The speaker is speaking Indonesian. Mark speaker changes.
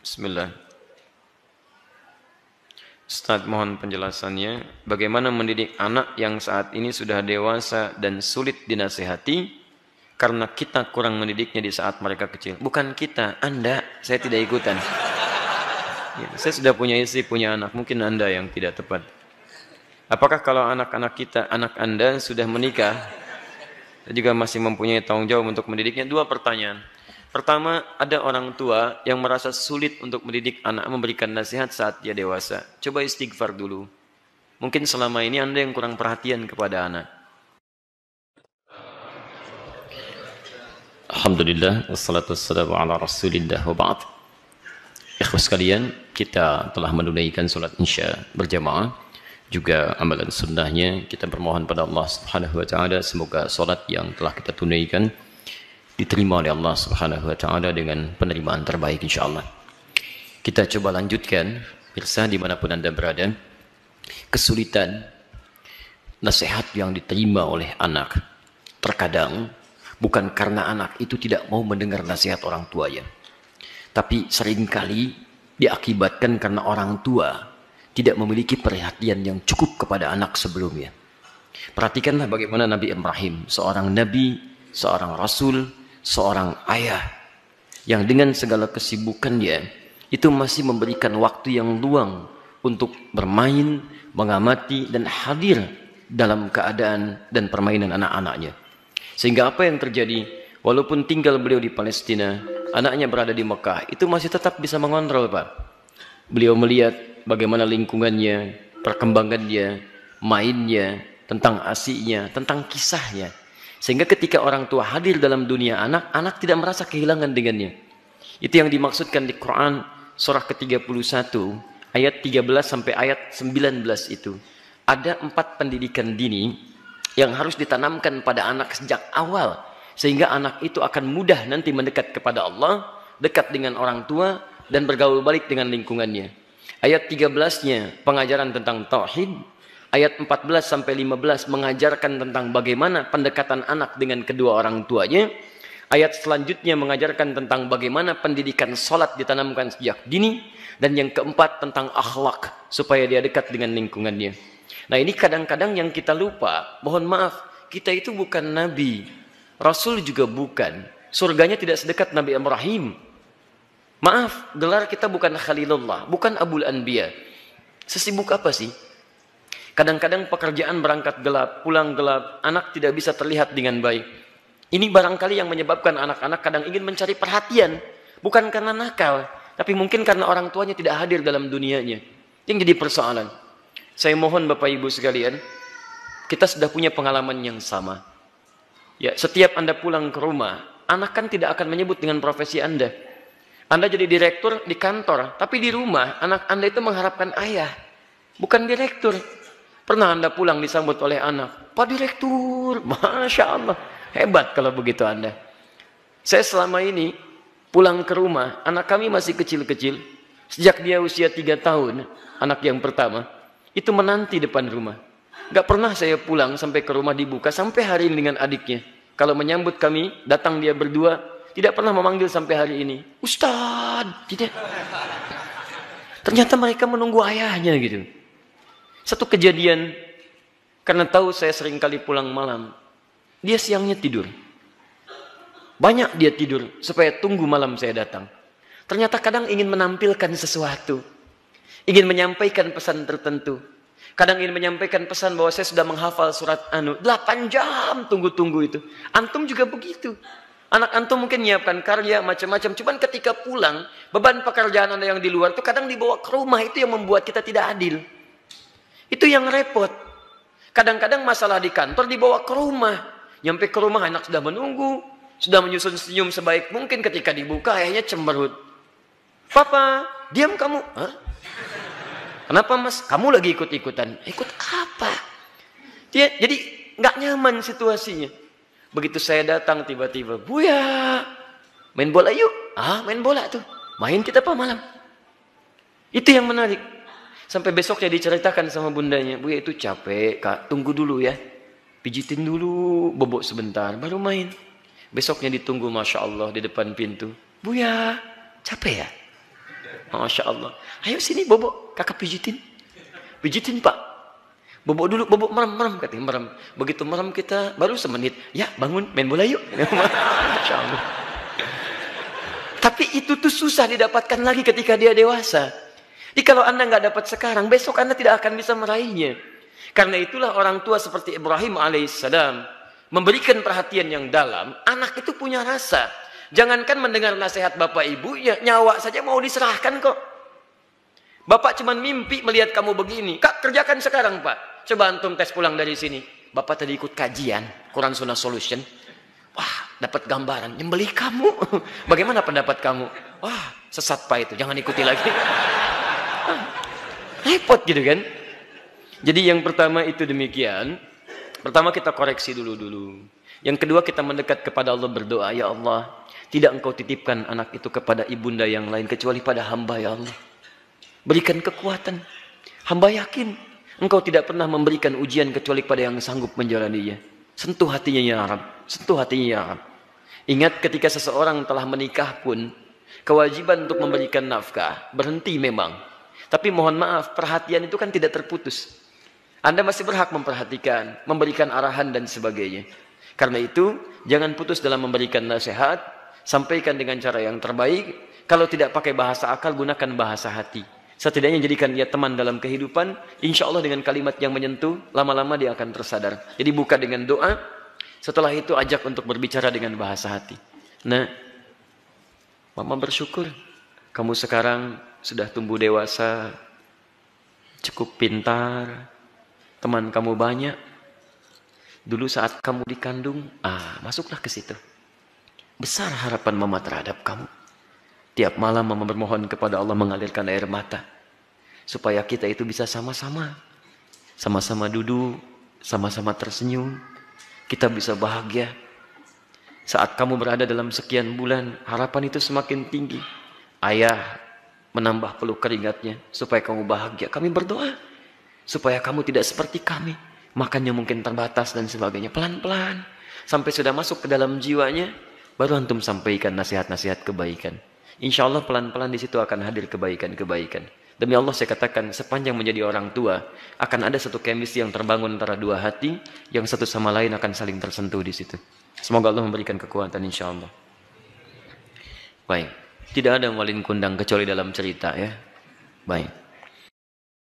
Speaker 1: Bismillah. Ustaz, mohon penjelasannya. Bagaimana mendidik anak yang saat ini sudah dewasa dan sulit dinasehati karena kita kurang mendidiknya di saat mereka kecil. Bukan kita, Anda. Saya tidak ikutan. Ya, saya sudah punya istri, punya anak. Mungkin Anda yang tidak tepat. Apakah kalau anak-anak kita, anak Anda sudah menikah, saya juga masih mempunyai tanggung jawab untuk mendidiknya? Dua pertanyaan. Pertama, ada orang tua yang merasa sulit untuk mendidik anak, memberikan nasihat saat dia dewasa. Coba istighfar dulu. Mungkin selama ini Anda yang kurang perhatian kepada anak. Alhamdulillah, wassalatu wassalamu ala rasulillah wa ba'd. Ikhwas sekalian, kita telah menunaikan salat Isya berjamaah. Juga amalan sunnahnya, kita bermohon pada Allah Subhanahu wa taala semoga salat yang telah kita tunaikan diterima oleh Allah Subhanahu wa taala dengan penerimaan terbaik insyaallah. Kita coba lanjutkan, pemirsa dimanapun Anda berada, kesulitan nasihat yang diterima oleh anak. Terkadang bukan karena anak itu tidak mau mendengar nasihat orang tuanya, tapi seringkali diakibatkan karena orang tua tidak memiliki perhatian yang cukup kepada anak sebelumnya. Perhatikanlah bagaimana Nabi Ibrahim, seorang nabi, seorang rasul, seorang ayah yang dengan segala kesibukannya itu masih memberikan waktu yang luang untuk bermain, mengamati dan hadir dalam keadaan dan permainan anak-anaknya. Sehingga apa yang terjadi, walaupun tinggal beliau di Palestina, anaknya berada di Mekah, itu masih tetap bisa mengontrol, Pak. Beliau melihat bagaimana lingkungannya, perkembangannya, mainnya, tentang asiknya, tentang kisahnya. Sehingga ketika orang tua hadir dalam dunia anak, anak tidak merasa kehilangan dengannya. Itu yang dimaksudkan di Quran surah ke-31 ayat 13 sampai ayat 19 itu. Ada 4 pendidikan dini yang harus ditanamkan pada anak sejak awal. Sehingga anak itu akan mudah nanti mendekat kepada Allah, dekat dengan orang tua, dan bergaul balik dengan lingkungannya. Ayat 13-nya pengajaran tentang tauhid. Ayat 14 sampai 15 mengajarkan tentang bagaimana pendekatan anak dengan kedua orang tuanya. Ayat selanjutnya mengajarkan tentang bagaimana pendidikan salat ditanamkan sejak dini. Dan yang keempat tentang akhlak supaya dia dekat dengan lingkungannya. Nah, ini kadang-kadang yang kita lupa. Mohon maaf, kita itu bukan nabi, rasul juga bukan. Surganya tidak sedekat Nabi Ibrahim. Maaf, gelar kita bukan Khalilullah, bukan Abul Anbiya. Sesibuk apa sih? Kadang-kadang pekerjaan berangkat gelap, pulang gelap, anak tidak bisa terlihat dengan baik. Ini barangkali yang menyebabkan anak-anak kadang ingin mencari perhatian. Bukan karena nakal, tapi mungkin karena orang tuanya tidak hadir dalam dunianya. Yang jadi persoalan. Saya mohon Bapak Ibu sekalian, kita sudah punya pengalaman yang sama. Ya, setiap Anda pulang ke rumah, anak kan tidak akan menyebut dengan profesi Anda. Anda jadi direktur di kantor, tapi di rumah anak Anda itu mengharapkan ayah, bukan direktur. Pernah Anda pulang disambut oleh anak, Pak Direktur, Masya Allah, hebat kalau begitu Anda. Saya selama ini pulang ke rumah, anak kami masih kecil-kecil. Sejak dia usia 3 tahun, anak yang pertama, itu menanti depan rumah. Gak pernah saya pulang sampai ke rumah dibuka, sampai hari ini dengan adiknya. Kalau menyambut kami, datang dia berdua, tidak pernah memanggil sampai hari ini. Ustadz, tidak. Ternyata mereka menunggu ayahnya gitu. Satu kejadian, karena tahu saya sering kali pulang malam, dia siangnya tidur. Banyak dia tidur, supaya tunggu malam saya datang. Ternyata kadang ingin menampilkan sesuatu. Ingin menyampaikan pesan tertentu. Kadang ingin menyampaikan pesan bahwa saya sudah menghafal surat 8 jam tunggu-tunggu itu. Antum juga begitu. Anak antum mungkin menyiapkan karya macam-macam. Cuman ketika pulang, beban pekerjaan Anda yang di luar itu kadang dibawa ke rumah. Itu yang membuat kita tidak adil. Itu yang repot. Kadang-kadang masalah di kantor dibawa ke rumah. Nyampe ke rumah anak sudah menunggu. Sudah menyusun senyum sebaik mungkin, ketika dibuka ayahnya cemberut. Papa, diam kamu. Hah? Kenapa mas? Kamu lagi ikut-ikutan. Ikut apa? Jadi nggak nyaman situasinya. Begitu saya datang tiba-tiba, Buya, main bola yuk. Ah, main bola tuh. Main kita apa malam? Itu yang menarik. Sampai besoknya diceritakan sama bundanya, Buya itu capek kak, tunggu dulu ya. Pijitin dulu, bobok sebentar, baru main. Besoknya ditunggu, Masya Allah, di depan pintu. Buya, capek ya? Masya Allah. Ayo sini Bobo, kakak pijitin. Pijitin Pak. Bobo dulu, Bobo merem, katanya merem. Begitu merem kita, baru semenit. Ya bangun, main bola yuk. Masya Allah. Tapi itu tuh susah didapatkan lagi ketika dia dewasa. Jadi kalau Anda nggak dapat sekarang, besok Anda tidak akan bisa meraihnya. Karena itulah orang tua seperti Ibrahim alaihissalam memberikan perhatian yang dalam. Anak itu punya rasa. Jangankan mendengar nasihat bapak ibu, ya nyawa saja mau diserahkan kok. Bapak cuma mimpi melihat kamu begini. Kak, kerjakan sekarang Pak. Coba antum tes pulang dari sini. Bapak tadi ikut kajian Quran Sunnah Solution. Wah, dapat gambaran. Nyembelih kamu. Bagaimana pendapat kamu? Wah, sesat Pak itu. Jangan ikuti lagi. Repot gitu kan. Jadi yang pertama itu demikian. Pertama kita koreksi dulu. Yang kedua kita mendekat kepada Allah berdoa. Ya Allah, tidak engkau titipkan anak itu kepada ibunda yang lain kecuali pada hamba ya Allah. Berikan kekuatan. Hamba yakin engkau tidak pernah memberikan ujian kecuali kepada yang sanggup menjalaninya. Sentuh hatinya ya Rabb. Sentuh hatinya ya Rabb. Ingat ketika seseorang telah menikah pun kewajiban untuk memberikan nafkah berhenti memang. Tapi mohon maaf, perhatian itu kan tidak terputus. Anda masih berhak memperhatikan, memberikan arahan dan sebagainya. Karena itu, jangan putus dalam memberikan nasihat, sampaikan dengan cara yang terbaik. Kalau tidak pakai bahasa akal, gunakan bahasa hati. Setidaknya jadikan dia teman dalam kehidupan, insya Allah dengan kalimat yang menyentuh, lama-lama dia akan tersadar. Jadi buka dengan doa, setelah itu ajak untuk berbicara dengan bahasa hati. Nah, Mama bersyukur, kamu sekarang sudah tumbuh dewasa, cukup pintar, teman kamu banyak. Dulu saat kamu dikandung, masuklah ke situ. Besar harapan Mama terhadap kamu. Tiap malam Mama bermohon kepada Allah mengalirkan air mata. Supaya kita itu bisa sama-sama. Sama-sama duduk, sama-sama tersenyum. Kita bisa bahagia. Saat kamu berada dalam sekian bulan, harapan itu semakin tinggi. Ayah menambah peluk keringatnya supaya kamu bahagia. Kami berdoa supaya kamu tidak seperti kami. Makannya mungkin terbatas dan sebagainya. Pelan-pelan. Sampai sudah masuk ke dalam jiwanya, baru antum sampaikan nasihat-nasihat kebaikan. Insya Allah pelan-pelan di situ akan hadir kebaikan-kebaikan. Demi Allah saya katakan, sepanjang menjadi orang tua, akan ada satu chemistry yang terbangun antara dua hati, yang satu sama lain akan saling tersentuh di situ. Semoga Allah memberikan kekuatan insya Allah. Baik, tidak ada yang malin kundang kecuali dalam cerita ya. Baik.